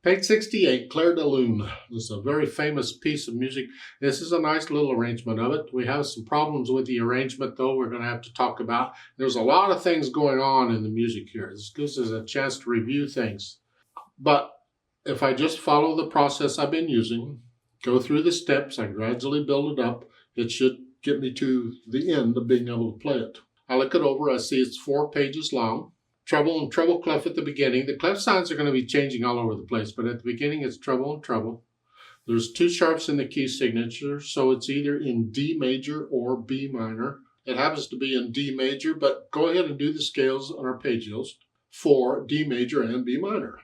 Page 68, Clair de Lune. This is a very famous piece of music. This is a nice little arrangement of it. We have some problems with the arrangement, though, we're going to have to talk about. There's a lot of things going on in the music here. This gives us a chance to review things. But if I just follow the process I've been using, go through the steps, I gradually build it up, it should get me to the end of being able to play it. I look it over, I see it's 4 pages long. Treble and treble clef at the beginning. The clef signs are going to be changing all over the place, but at the beginning it's treble and treble. There's 2 sharps in the key signature, so it's either in D major or B minor. It happens to be in D major, but go ahead and do the scales on arpeggios for D major and B minor.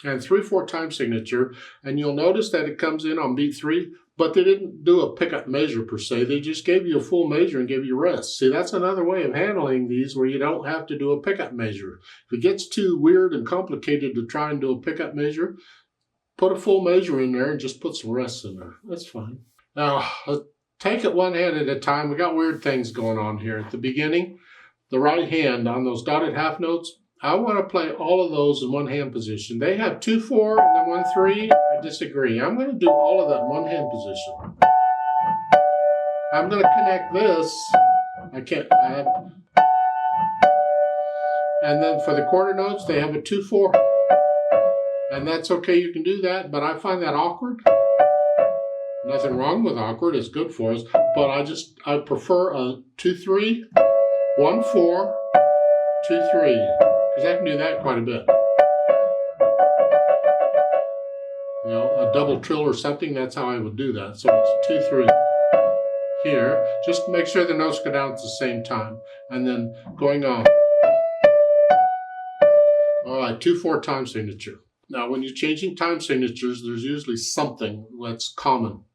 And 3/4 time signature, and you'll notice that it comes in on beat 3, but they didn't do a pickup measure per se. They just gave you a full measure and gave you rest. See, that's another way of handling these where you don't have to do a pickup measure. If it gets too weird and complicated to try and do a pickup measure, put a full measure in there and just put some rests in there. That's fine. Now, take it one hand at a time. We got weird things going on here. At the beginning, the right hand on those dotted half notes, I want to play all of those in one hand position. They have 2/4 and then 1/3. I disagree. I'm going to do all of that in one hand position. I'm going to connect this. I can't add. And then for the quarter notes, they have a 2/4. And that's okay. You can do that, but I find that awkward. Nothing wrong with awkward. It's good for us. But I prefer a 2/3, 1/4, 2/3. Because I can do that quite a bit. You know, a double trill or something, that's how I would do that. So it's 2/3 here. Just make sure the notes go down at the same time. And then going on. All right, 2/4 time signature. Now, when you're changing time signatures, there's usually something that's common.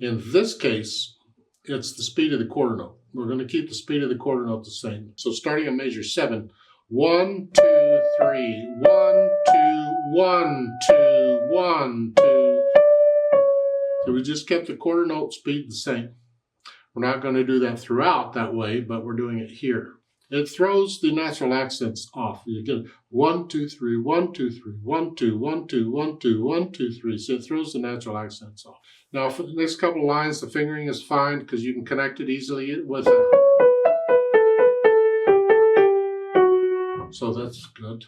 In this case, it's the speed of the quarter note. We're going to keep the speed of the quarter note the same. So starting on measure 7, 1, 2, 3, 1, 2, 1, 2, 1, 2. So we just kept the quarter note speed the same. We're not going to do that throughout that way, but we're doing it here. It throws the natural accents off. You get 1, 2, 3, 1, 2, 3, 1, 2, 1, 2, 1, 2, 1, 2, 3. So it throws the natural accents off. Now for the next couple of lines, the fingering is fine because you can connect it easily with it. So that's good.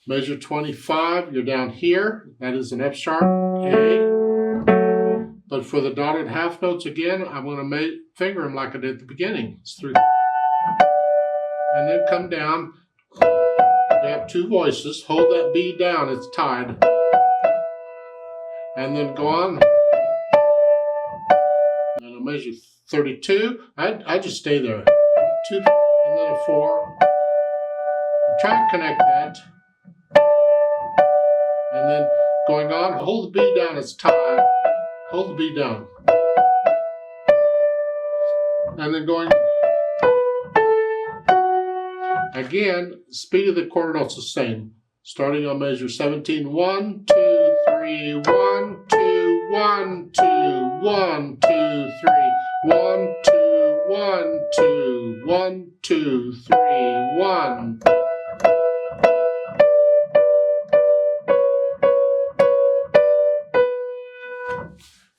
Measure 25, you're down here. That is an F sharp, A. But for the dotted half notes again, I'm going to finger them like I did at the beginning. It's 3. And then come down. They have 2 voices. Hold that B down, it's tied. And then go on. And I'll measure 32. I just stay there. 2 and then a 4. Try and connect that. And then going on, hold the B down, it's tied. Hold the B down. And then going. Again, speed of the quarter notes the same. Starting on measure 17, 1, 2, 3, 1, 2, 1, 2, 1, 2, 3, 1, 2, 1, 2, 1, 2, 3, 1.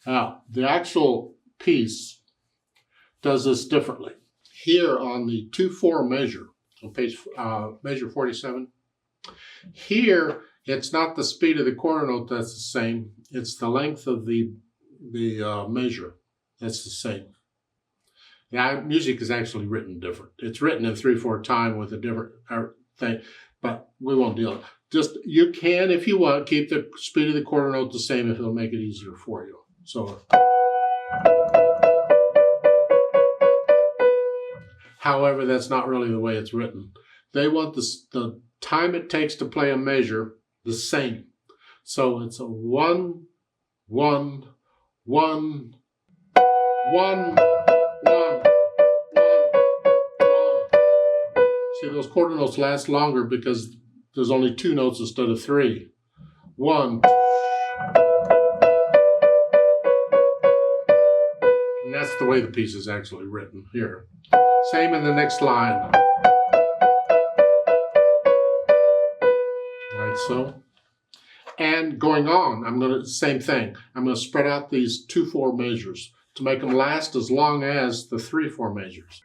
Now, the actual piece does this differently. Here on the 2/4 measure, on page measure 47, here it's not the speed of the quarter note that's the same. It's the length of the measure that's the same. Now, music is actually written different. It's written in 3/4 time with a different thing, but we won't deal with it. Just, you can, if you want, keep the speed of the quarter note the same if it'll make it easier for you. So, however, that's not really the way it's written. They want the time it takes to play a measure the same. So it's a 1, 1, 1, 1, 1, 1, 1. See, those quarter notes last longer because there's only 2 notes instead of 3. 1. And that's the way the piece is actually written here. Same in the next line. Like so. And going on, I'm going to, same thing. I'm going to spread out these 2/4 measures to make them last as long as the 3/4 measures.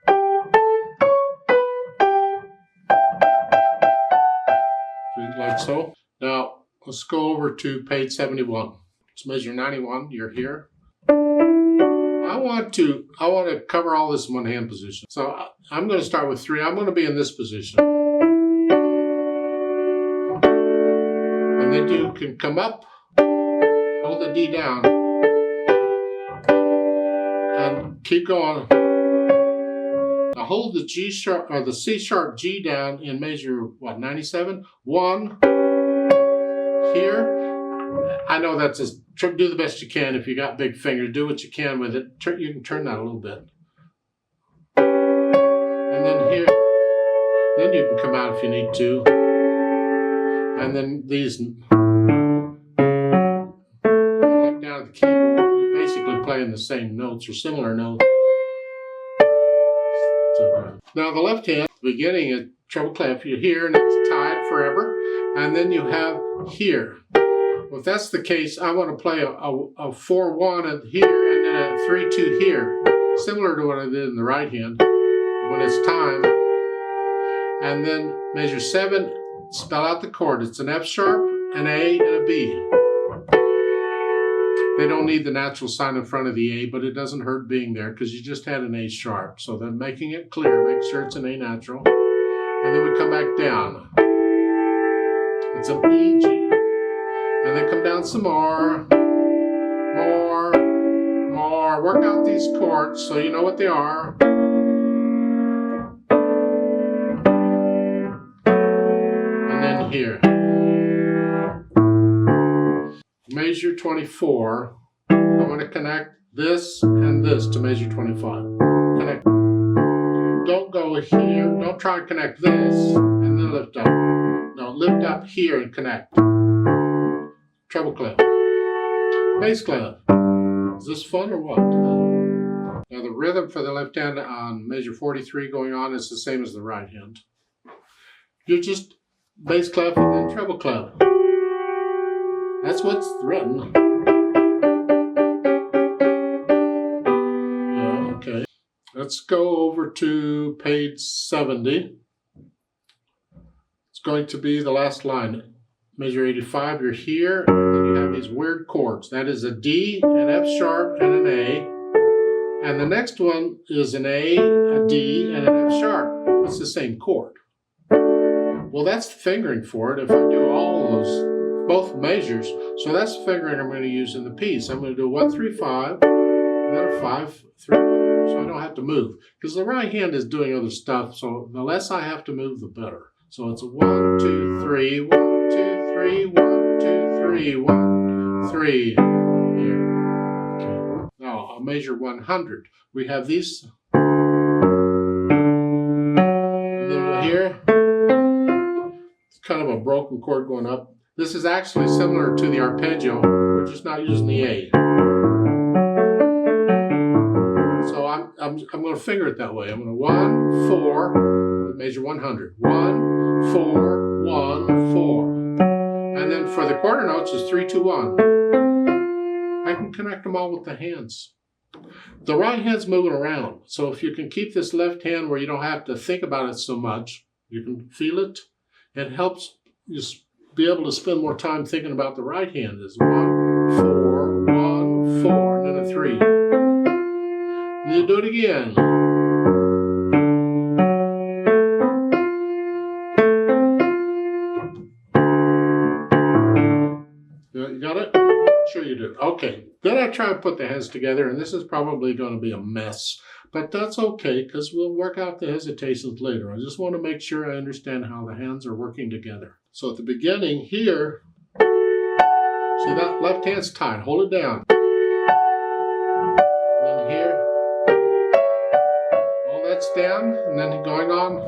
Like so. Now, let's go over to page 71. Let's measure 91. You're here. I want to cover all this in one hand position. So I'm going to start with 3. I'm going to be in this position. And then you can come up, hold the D down, and keep going. Now hold the G sharp or the C sharp G down and measure what, 97? 1 here. I know that's just do the best you can. If you got big fingers, do what you can with it. You can turn that a little bit. And then here, then you can come out if you need to. And then these, like down at the keyboard, you're basically playing the same notes or similar notes. Now the left hand, beginning at treble clef, you're here and it's tied forever. And then you have here. Well, if that's the case, I want to play a 4/1 here and then a 3/2 here, similar to what I did in the right hand when it's time. And then measure 7, spell out the chord. It's an F sharp, an A, and a B. They don't need the natural sign in front of the A, but it doesn't hurt being there because you just had an A sharp. So then making it clear, make sure it's an A natural. And then we come back down. It's an E, G. And then come down some more. Work out these chords so you know what they are. And then here. Measure 24. I want to connect this and this to measure 25. Connect. Don't go here. Don't try to connect this and then lift up. No, lift up here and connect. Treble clef. Bass clef. Is this fun or what? Now the rhythm for the left hand on measure 43 going on is the same as the right hand. You're just bass clef and then treble clef. That's what's written. Yeah, okay. Let's go over to page 70. It's going to be the last line. Measure 85, you're here, and then you have these weird chords. That is a D, an F sharp, and an A. And the next one is an A, a D, and an F sharp. It's the same chord. Well, that's the fingering for it if I do all of those, both measures. So that's the fingering I'm going to use in the piece. I'm going to do 1, 3, 5, and then a 5, 3, 2, so I don't have to move. Because the right hand is doing other stuff, so the less I have to move, the better. So it's a 1, 2, 3, 1, 2, 3, 1, 2, 3, 1, 3. Here. Okay. Now I'll measure 100. We have these. And then here, it's kind of a broken chord going up. This is actually similar to the arpeggio. We're just not using the A. So I'm going to finger it that way. I'm going to 1, 4, measure 100. 1, 4, 1, 4. And then for the quarter notes is 3, 2, 1. I can connect them all with the hands. The right hand's moving around. So if you can keep this left hand where you don't have to think about it so much, you can feel it. It helps you be able to spend more time thinking about the right hand. Is 1, 4, 1, 4, and then a 3. And you do it again. You got it? Sure you do. Okay. Then I try and put the hands together, and this is probably going to be a mess. But that's okay, because we'll work out the hesitations later. I just want to make sure I understand how the hands are working together. So at the beginning here, see that left hand's tied. Hold it down. And then here, all that's down, and then going on.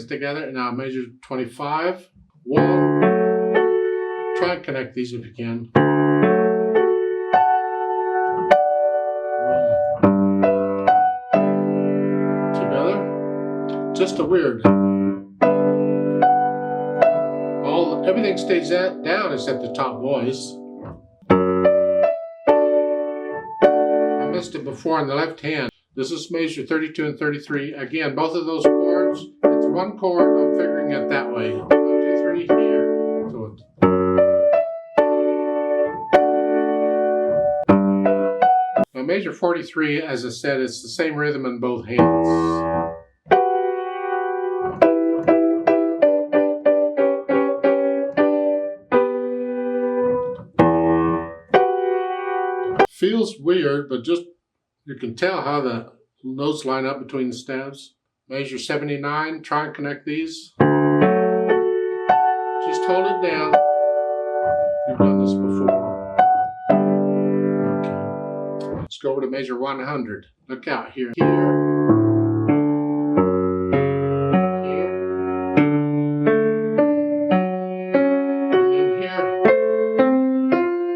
Together, and now measure 25. 1. Try and connect these if you can. just a weird. Everything stays down except the top voice. I missed it before on the left hand. This is measure 32 and 33. Again, both of those chords, it's one chord. I'm figuring it that way. 1, 2, 3 here. So now measure 43, as I said, it's the same rhythm in both hands. Feels weird, but just you can tell how the notes line up between the stabs. Measure 79, try and connect these. Just hold it down. You've done this before. Okay. Let's go over to measure 100. Look out here.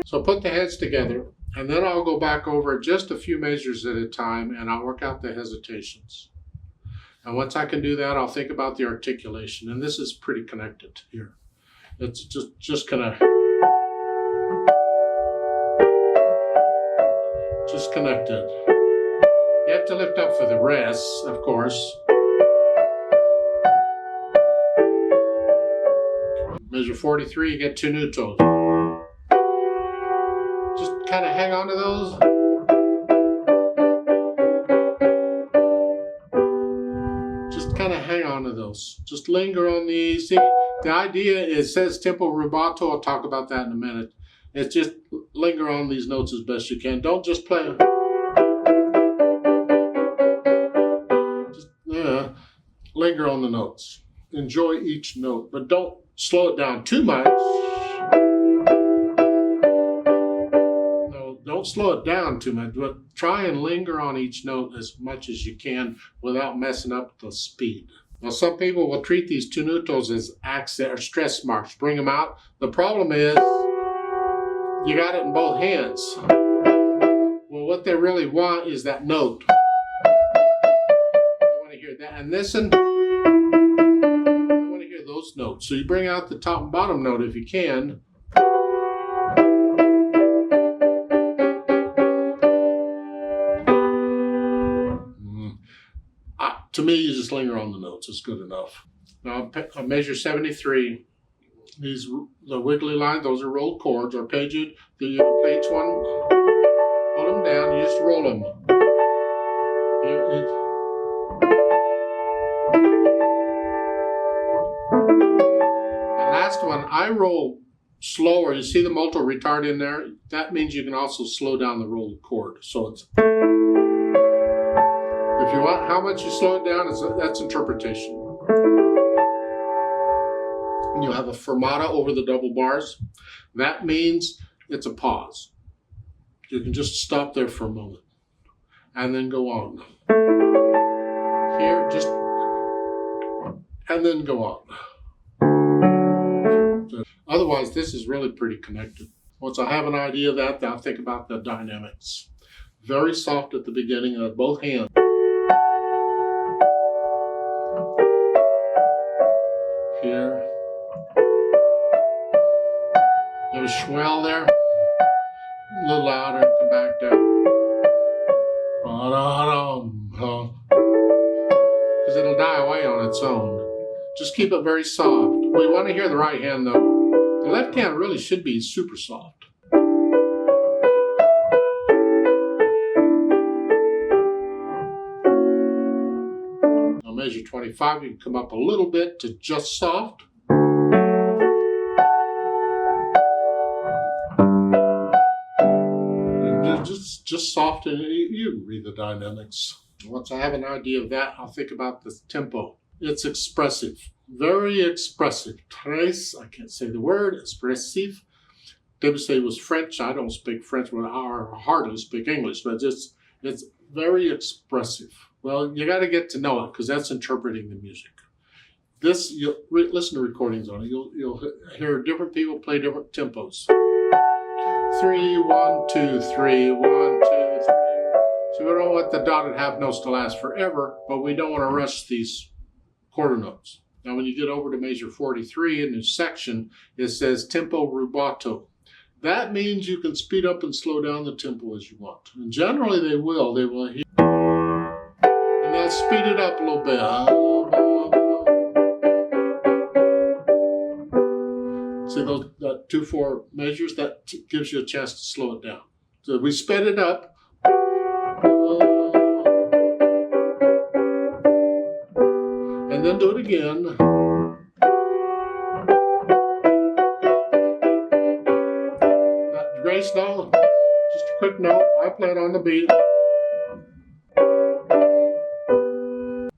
So put the heads together, and then I'll go back over just a few measures at a time, and I'll work out the hesitations. And once I can do that, I'll think about the articulation, and this is pretty connected here. It's just connected. You have to lift up for the rest, of course. Measure 43, you get 2 neutros. Just kind of hang on to those. Just kind of hang on to those. Just linger on these. See, the idea is, it says tempo rubato. I'll talk about that in a minute. It's just linger on these notes as best you can. Don't just play. Just linger on the notes. Enjoy each note, but don't slow it down too much. Don't slow it down too much, but try and linger on each note as much as you can without messing up the speed. Now, some people will treat these 2 neutros as accent or stress marks. Bring them out. The problem is you got it in both hands. Well, what they really want is that note. They want to hear that. And listen, they want to hear those notes. So you bring out the top and bottom note if you can. To me, you just linger on the notes. It's good enough. Now, I measure 73. These, the wiggly lines, those are rolled chords. Arpeggiated. You play each one, hold them down, you just roll them. The last one, I roll slower. You see the multi retard in there? That means you can also slow down the rolled chord. So it's... If you want how much you slow it down, that's interpretation. And you'll have a fermata over the double bars. That means it's a pause. You can just stop there for a moment and then go on. Here, just, and then go on. Otherwise, this is really pretty connected. Once I have an idea of that, I'll think about the dynamics. Very soft at the beginning of both hands. Here. There's a swell there. A little louder and come back down. Because it'll die away on its own. Just keep it very soft. We want to hear the right hand though. The left hand really should be super soft. Measure 25, you can come up a little bit to just soft. And just soft, and you read the dynamics. Once I have an idea of that, I'll think about the tempo. It's expressive, very expressive. Tres, I can't say the word, expressive. Debussy was French. I don't speak French, but I hardly speak English, but it's very expressive. Well, you got to get to know it because that's interpreting the music. This, you'll listen to recordings on it. You'll hear different people play different tempos. 3, 1, 2, 3, 1, 2, 3. So we don't want the dotted half notes to last forever, but we don't want to rush these quarter notes. Now when you get over to measure 43 in this section, it says tempo rubato. That means you can speed up and slow down the tempo as you want. And generally they will. They will hear. And they'll speed it up a little bit. See those 2/4 measures? That gives you a chance to slow it down. So we sped it up. And then do it again. Grace note, just a quick note, I play it on the beat.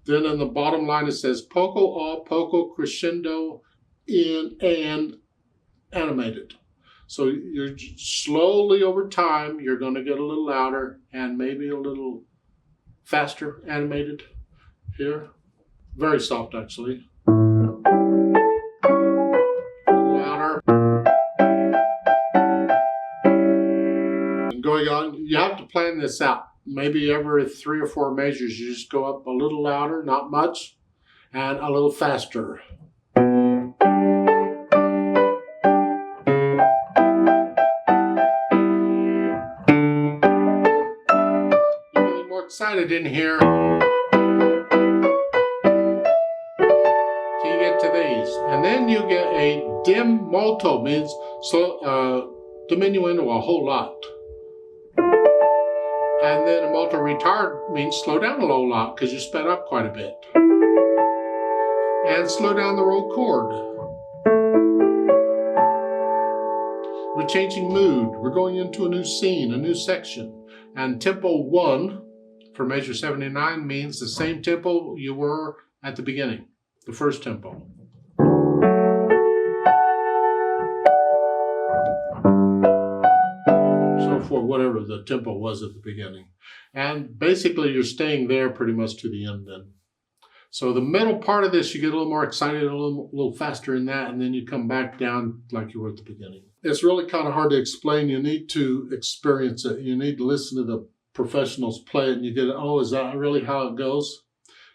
Then in the bottom line it says poco a poco crescendo in and animated. So you're slowly over time, you're going to get a little louder and maybe a little faster animated here. Very soft actually. Louder. And going on, you have to plan this out. Maybe every 3 or 4 measures, you just go up a little louder, not much, and a little faster. Excited in here till you get to these, and then you get a dim molto, means slow, diminuendo a whole lot, and then a molto retard means slow down a little lot because you sped up quite a bit, and slow down the roll chord. We're changing mood. We're going into a new scene, a new section, and tempo 1 for measure 79 means the same tempo you were at the beginning, the first tempo. So for whatever the tempo was at the beginning. And basically you're staying there pretty much to the end then. So the middle part of this, you get a little more excited, a little faster in that, and then you come back down like you were at the beginning. It's really kind of hard to explain. You need to experience it. You need to listen to the professionals play it and you get, oh, is that really how it goes?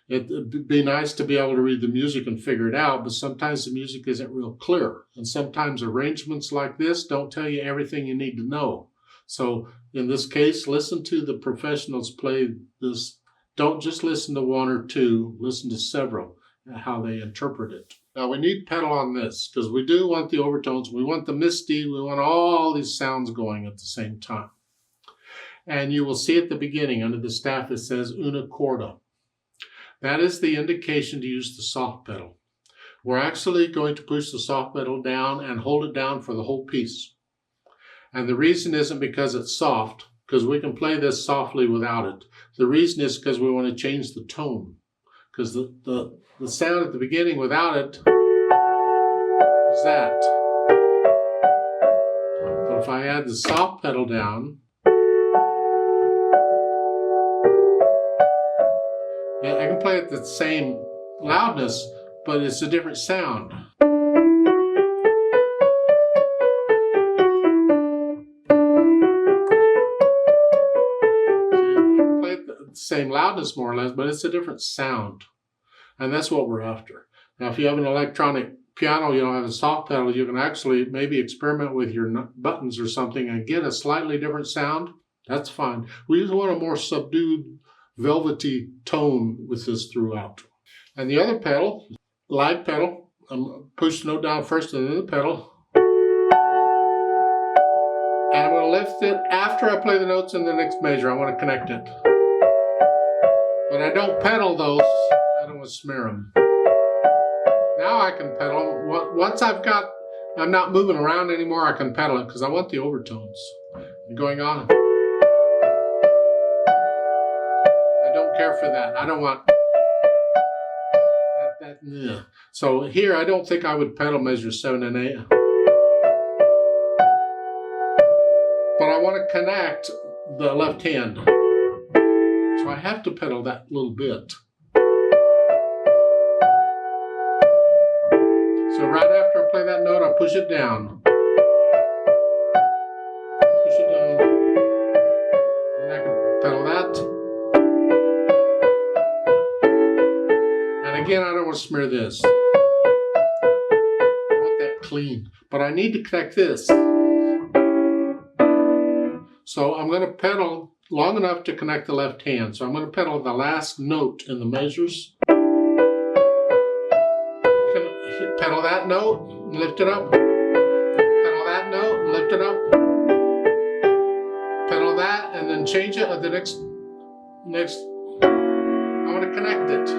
It'd be nice to be able to read the music and figure it out, but sometimes the music isn't real clear. And sometimes arrangements like this don't tell you everything you need to know. So in this case, listen to the professionals play this. Don't just listen to 1 or 2, listen to several, how they interpret it. Now we need pedal on this because we do want the overtones, we want the misty, we want all these sounds going at the same time. And you will see at the beginning under the staff it says una corda. That is the indication to use the soft pedal. We're actually going to push the soft pedal down and hold it down for the whole piece. And the reason isn't because it's soft, because we can play this softly without it. The reason is because we want to change the tone. Because the sound at the beginning without it is that. But if I add the soft pedal down, yeah, I can play it the same loudness, but it's a different sound. Same loudness more or less, but it's a different sound, and that's what we're after. Now if you have an electronic piano, you don't have a soft pedal, you can actually maybe experiment with your buttons or something and get a slightly different sound. That's fine. We just want a more subdued velvety tone with this throughout. And the other pedal, live pedal, I'm push the note down first and then the pedal, and I'm going to lift it after I play the notes in the next measure. I want to connect it. But I don't pedal those, I don't want to smear them. Now I can pedal. Once I'm not moving around anymore, I can pedal it because I want the overtones going on. I don't care for that. I don't want that. Yeah. So here, I don't think I would pedal measure 7 and 8. But I want to connect the left hand. So I have to pedal that little bit. So right after I play that note, I push it down. Push it down. And I can pedal that. And again, I don't want to smear this. I want that clean. But I need to connect this. So I'm going to pedal long enough to connect the left hand. So I'm going to pedal the last note in the measures. Pedal that note, lift it up. Pedal that note, lift it up. Pedal that, and then change it at the next. I want to connect it.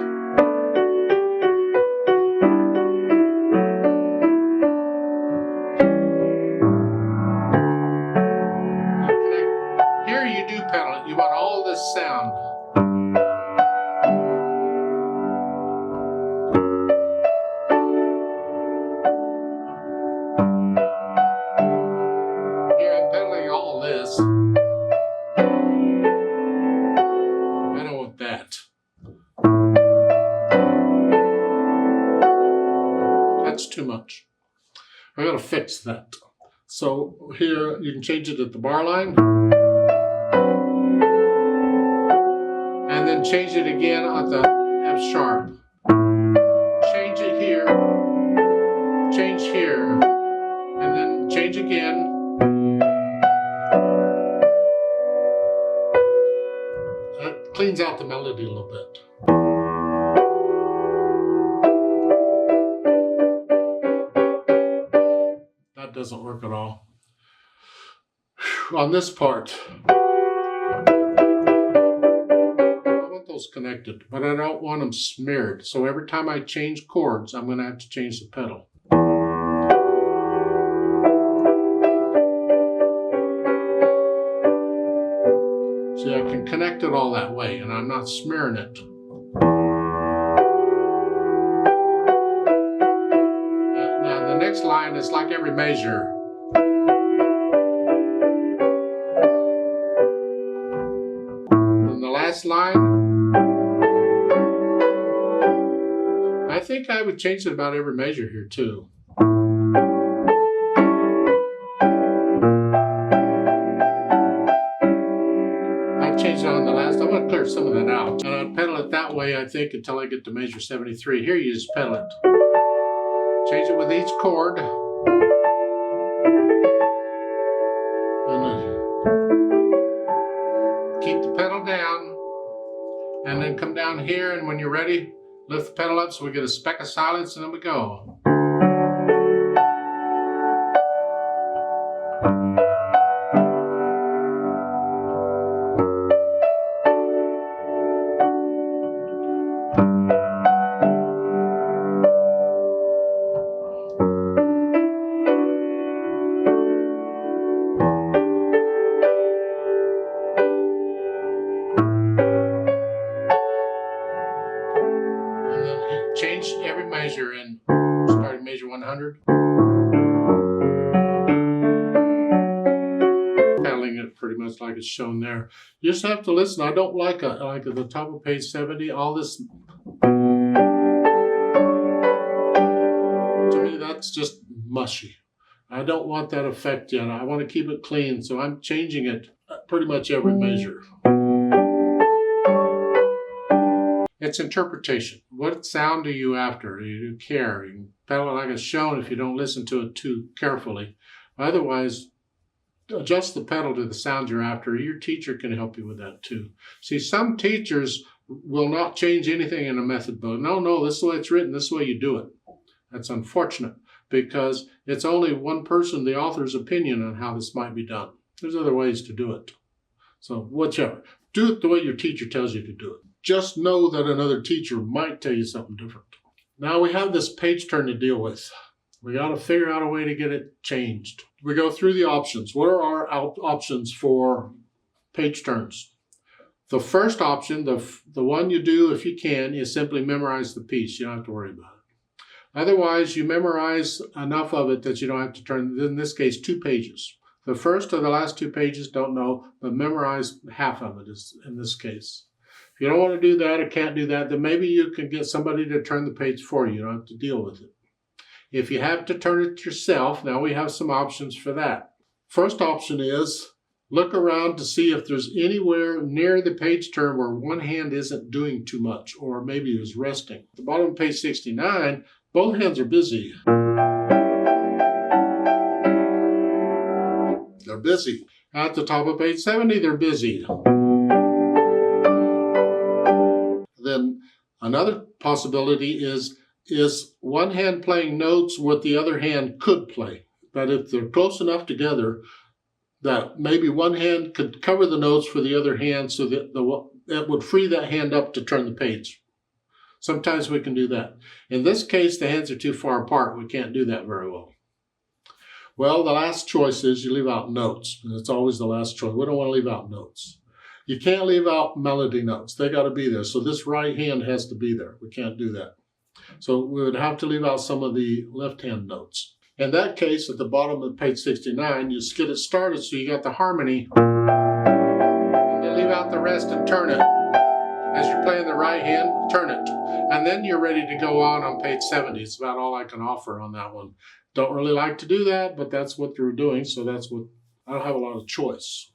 Here you do pedal it. You want all this sound. Here I'm pedaling all this. I don't want that. That's too much. I gotta fix that. So here you can change it at the bar line. And then change it again at the F sharp. Change it here. Change here. And then change again. That cleans out the melody a little bit. That doesn't work at all. On this part, connected, but I don't want them smeared. So every time I change chords, I'm going to have to change the pedal. See, I can connect it all that way, and I'm not smearing it. Now the next line is like every measure. And the last line, I think I would change it about every measure here too. I changed it on the last. I'm going to clear some of that out. And I'd pedal it that way, I think, until I get to measure 73. Here you just pedal it. Change it with each chord. And keep the pedal down. And then come down here, and when you're ready, lift the pedal up so we get a speck of silence, and then we go. Change every measure in starting measure 100. Pedaling it pretty much like it's shown there. You just have to listen. I don't like at the top of page 70, all this. To me, that's just mushy. I don't want that effect yet. I want to keep it clean, so I'm changing it pretty much every measure. It's interpretation. What sound are you after? Do you care? You can pedal it like it's shown if you don't listen to it too carefully. Otherwise, adjust the pedal to the sound you're after. Your teacher can help you with that too. See, some teachers will not change anything in a method book. No, this is the way it's written. This is the way you do it. That's unfortunate because it's only one person, the author's opinion on how this might be done. There's other ways to do it. So whichever. Do it the way your teacher tells you to do it. Just know that another teacher might tell you something different. Now we have this page turn to deal with. We got to figure out a way to get it changed. We go through the options. What are our options for page turns? The first option, the one you do if you can, is simply memorize the piece. You don't have to worry about it. Otherwise, you memorize enough of it that you don't have to turn, in this case, 2 pages. The first or the last 2 pages, don't know, but memorize half of it is in this case. If you don't want to do that or can't do that, then maybe you can get somebody to turn the page for you. You don't have to deal with it. If you have to turn it yourself, now we have some options for that. First option is Look around to see if there's anywhere near the page turn where one hand isn't doing too much, or maybe is resting. At the bottom of page 69, both hands are busy. They're busy. At the top of page 70, they're busy. Then another possibility is one hand playing notes what the other hand could play. That if they're close enough together, that maybe one hand could cover the notes for the other hand so that that would free that hand up to turn the page. Sometimes we can do that. In this case, the hands are too far apart. We can't do that very well. Well, the last choice is you leave out notes. And it's always the last choice. We don't want to leave out notes. You can't leave out melody notes. They got to be there. So this right hand has to be there. We can't do that. So we would have to leave out some of the left hand notes. In that case, at the bottom of page 69, you just get it started so you got the harmony. And then leave out the rest and turn it. As you're playing the right hand, turn it. And then you're ready to go on page 70. It's about all I can offer on that one. Don't really like to do that, but that's what they're doing, so that's what, I don't have a lot of choice.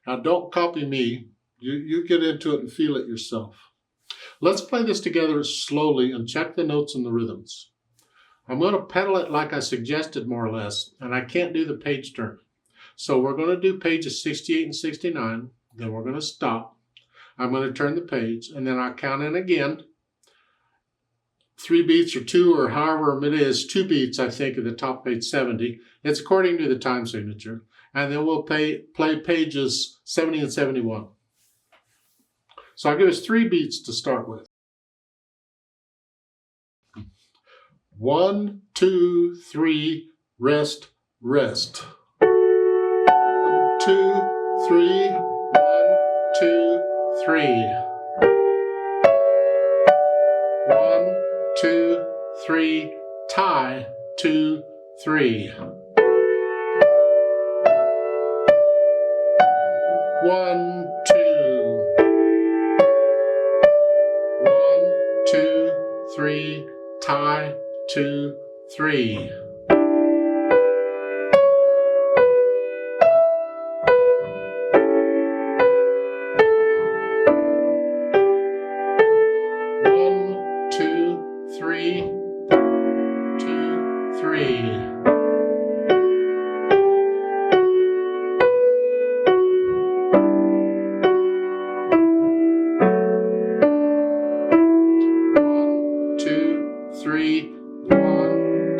Now don't copy me. You get into it and feel it yourself. Let's play this together slowly and check the notes and the rhythms. I'm going to pedal it like I suggested more or less, and I can't do the page turn. So we're going to do pages 68 and 69, then we're going to stop. I'm going to turn the page, and then I'll count in again. 3 beats or 2 or however it is, 2 beats I think at the top page 70. It's according to the time signature. And then we'll play pages 70 and 71. So I'll give us 3 beats to start with. 1, 2, 3, rest, rest. 1, 2, 3, 1, 2, 3. 1, 2, 3, tie, 2, 3. 1, 2. 1, 2, 3, tie, 2, 3. three. 3, 1,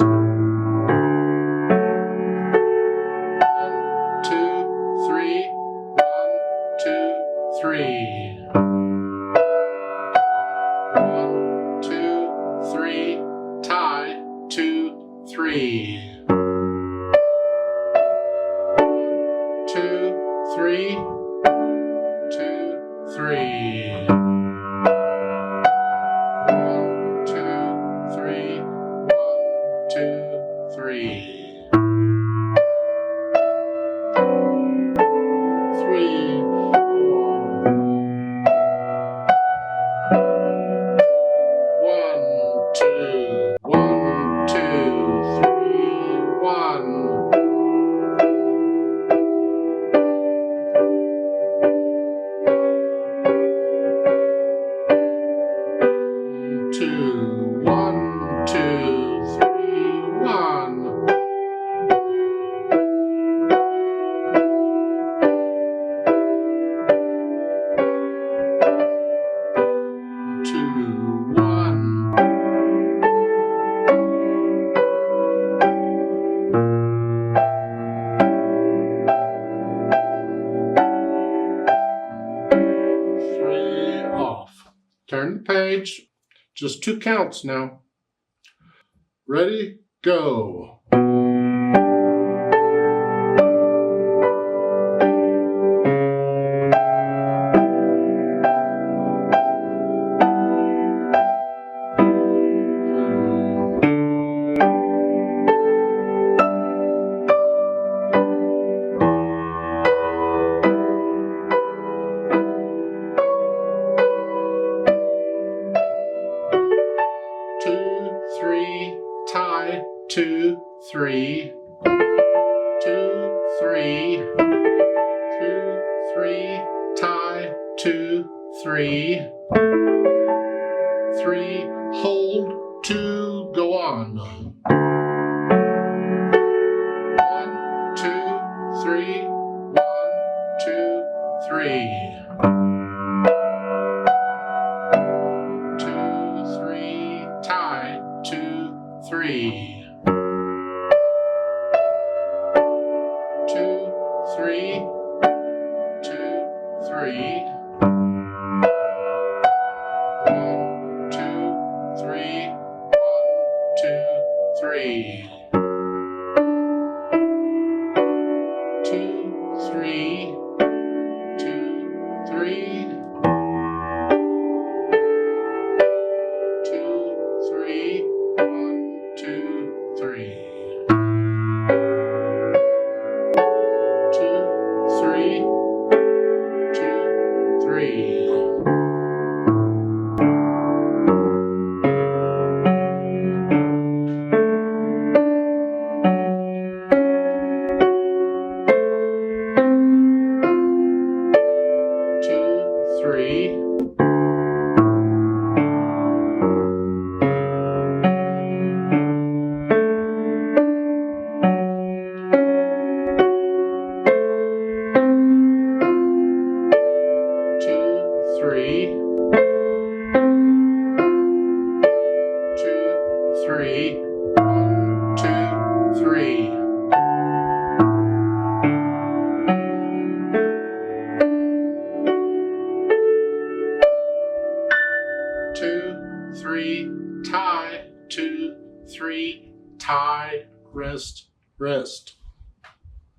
2, 3, 1, 2, 3. 1, 2, 3, tie, 2, 3. 2, 3, 2, 3. 3 off. Turn the page. Just 2 counts now. Ready? Go. Tie, 2, 3, 2, 3, 2, 3, tie, 2, 3, 3, hold, 2, go on. 1, 2, 3, 1, 2, 3. 2, 3, tie, 2, 3. 2, 3, 2, 3. 1, 2, 3, 1, 2, 3. 2, 3, 2, 3. 2, 3, 1, 2, 3. 2, 3, 2, 3. 2, 3. 3, 2, 3, 1, 2, 3. 2, 3, tie, 2, 3, tie, wrist, wrist.